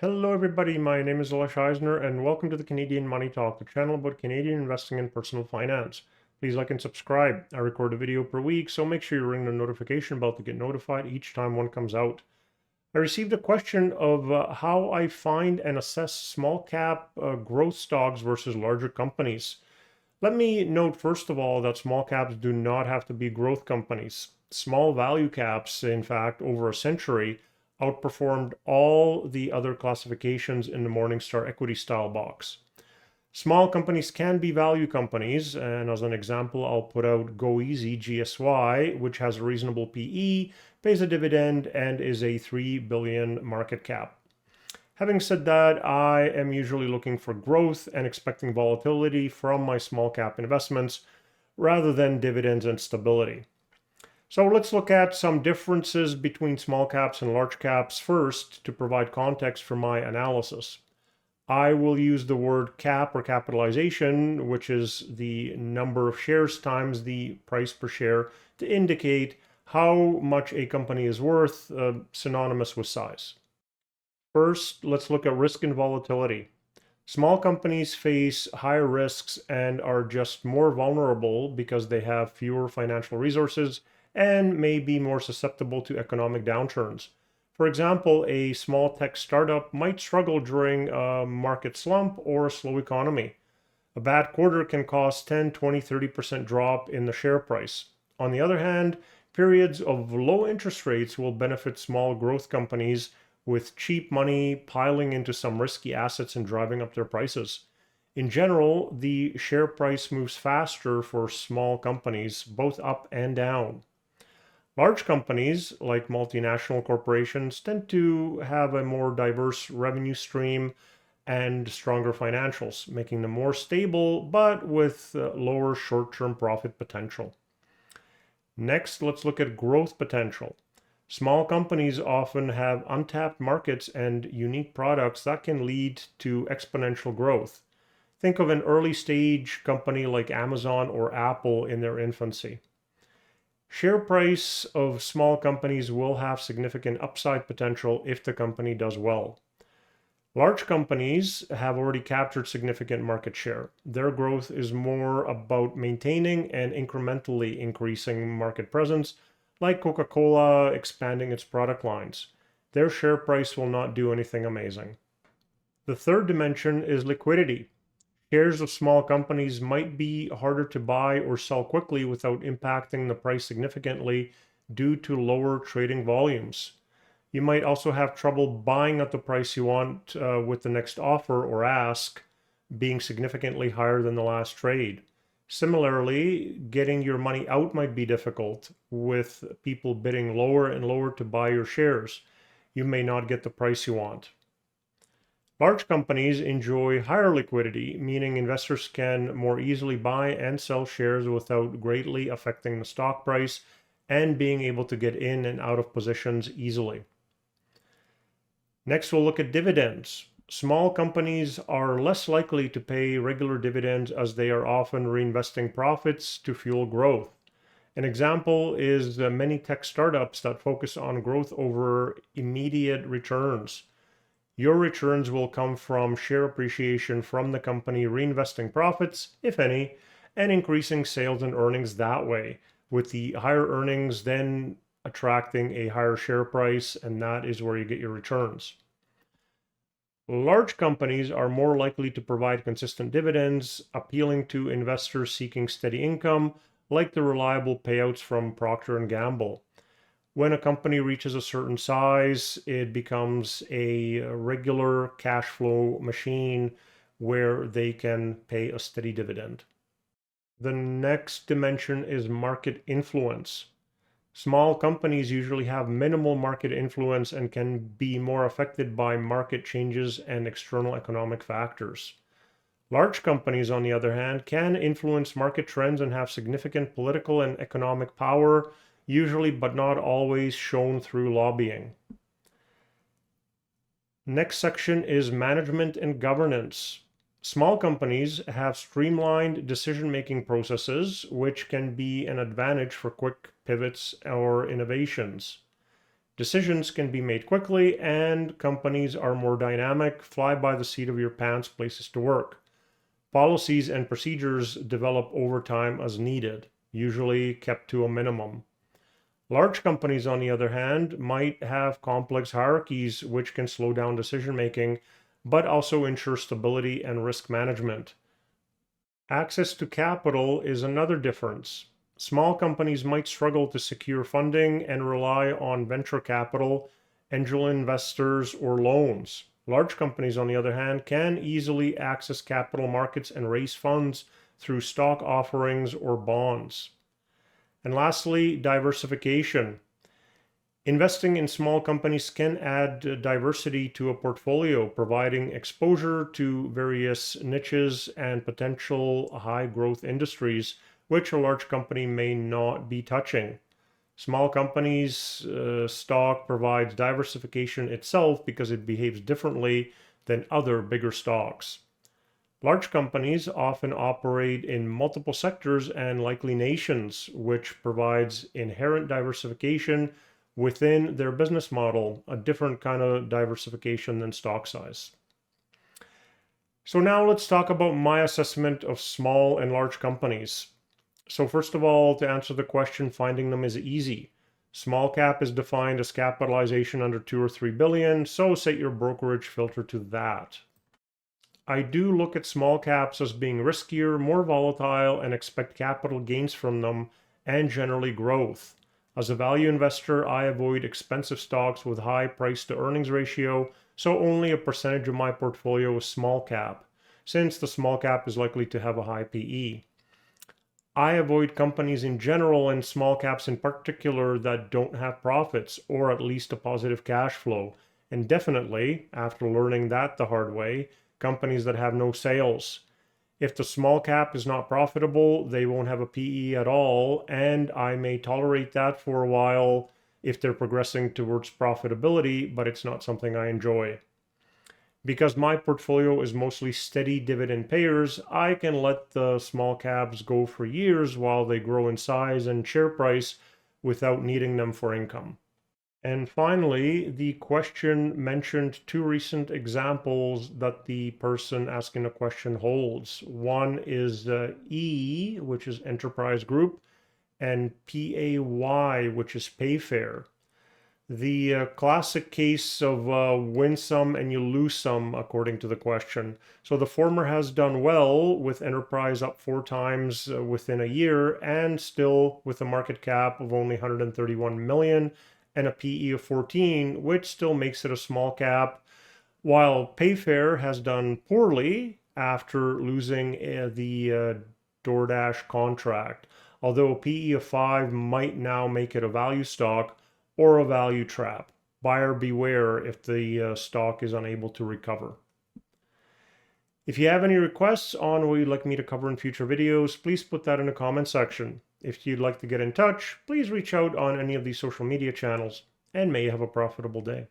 Hello everybody, my name is Alesh Eisner and welcome to the Canadian Money Talk, the channel about Canadian investing and personal finance. Please like and subscribe. I record a video per week, so make sure you ring the notification bell to get notified each time one comes out. I received a question of how I find and assess small cap growth stocks versus larger companies. Let me note first of all that small caps do not have to be growth companies. Small value caps, in fact, over a century, outperformed all the other classifications in the Morningstar equity style box. Small companies can be value companies, and as an example, I'll put out GoEasy GSY, which has a reasonable PE, pays a dividend, and is a 3 billion market cap. Having said that, I am usually looking for growth and expecting volatility from my small cap investments rather than dividends and stability. So let's look at some differences between small caps and large caps first to provide context for my analysis. I will use the word cap or capitalization, which is the number of shares times the price per share, to indicate how much a company is worth, synonymous with size. First, let's look at risk and volatility. Small companies face higher risks and are just more vulnerable because they have fewer financial resources and may be more susceptible to economic downturns. For example, a small tech startup might struggle during a market slump or a slow economy. A bad quarter can cause 10, 20, 30% drop in the share price. On the other hand, periods of low interest rates will benefit small growth companies with cheap money piling into some risky assets and driving up their prices. In general, the share price moves faster for small companies, both up and down. Large companies, like multinational corporations, tend to have a more diverse revenue stream and stronger financials, making them more stable but with lower short term profit potential. Next, let's look at growth potential. Small companies often have untapped markets and unique products that can lead to exponential growth. Think of an early stage company like Amazon or Apple in their infancy. Share price of small companies will have significant upside potential if the company does well. Large companies have already captured significant market share. Their growth is more about maintaining and incrementally increasing market presence, like Coca-Cola expanding its product lines. Their share price will not do anything amazing. The third dimension is liquidity. Shares of small companies might be harder to buy or sell quickly without impacting the price significantly due to lower trading volumes. You might also have trouble buying at the price you want with the next offer or ask being significantly higher than the last trade. Similarly, getting your money out might be difficult with people bidding lower and lower to buy your shares. You may not get the price you want. Large companies enjoy higher liquidity, meaning investors can more easily buy and sell shares without greatly affecting the stock price and being able to get in and out of positions easily. Next, we'll look at dividends. Small companies are less likely to pay regular dividends as they are often reinvesting profits to fuel growth. An example is the many tech startups that focus on growth over immediate returns. Your returns will come from share appreciation from the company reinvesting profits, if any, and increasing sales and earnings that way, with the higher earnings then attracting a higher share price, and that is where you get your returns. Large companies are more likely to provide consistent dividends, appealing to investors seeking steady income, like the reliable payouts from Procter & Gamble. When a company reaches a certain size, it becomes a regular cash flow machine where they can pay a steady dividend. The next dimension is market influence. Small companies usually have minimal market influence and can be more affected by market changes and external economic factors. Large companies, on the other hand, can influence market trends and have significant political and economic power, usually but not always shown through lobbying. Next section is management and governance. Small companies have streamlined decision-making processes, which can be an advantage for quick pivots or innovations. Decisions can be made quickly, and companies are more dynamic, fly by the seat of your pants places to work. Policies and procedures develop over time as needed, usually kept to a minimum. Large companies, on the other hand, might have complex hierarchies which can slow down decision making, but also ensure stability and risk management. Access to capital is another difference. Small companies might struggle to secure funding and rely on venture capital, angel investors, or loans. Large companies, on the other hand, can easily access capital markets and raise funds through stock offerings or bonds. And lastly, diversification. Investing in small companies can add diversity to a portfolio, providing exposure to various niches and potential high growth industries, which a large company may not be touching. Small companies' stock provides diversification itself because it behaves differently than other bigger stocks. Large companies often operate in multiple sectors and likely nations, which provides inherent diversification within their business model, a different kind of diversification than stock size. So now let's talk about my assessment of small and large companies. So first of all, to answer the question, finding them is easy. Small cap is defined as capitalization under 2 or 3 billion, so set your brokerage filter to that. I do look at small caps as being riskier, more volatile, and expect capital gains from them and generally growth. As a value investor, I avoid expensive stocks with high price to earnings ratio, so only a percentage of my portfolio is small cap, since the small cap is likely to have a high PE. I avoid companies in general and small caps in particular that don't have profits or at least a positive cash flow. And definitely, after learning that the hard way, companies that have no sales. If the small cap is not profitable, they won't have a PE at all, and I may tolerate that for a while if they're progressing towards profitability, but it's not something I enjoy. Because my portfolio is mostly steady dividend payers, I can let the small caps go for years while they grow in size and share price without needing them for income. And finally, the question mentioned 2 recent examples that the person asking the question holds. One is E, which is Enterprise Group, and PAY, which is Payfare. The classic case of win some and you lose some, according to the question. So the former has done well, with Enterprise up 4 times within a year, and still with a market cap of only 131 million and a PE of 14, which still makes it a small cap, while Payfare has done poorly after losing the DoorDash contract. Although a PE of 5 might now make it a value stock or a value trap. Buyer beware if the stock is unable to recover. If you have any requests on what you'd like me to cover in future videos, please put that in the comment section. If you'd like to get in touch, please reach out on any of these social media channels, and may you have a profitable day.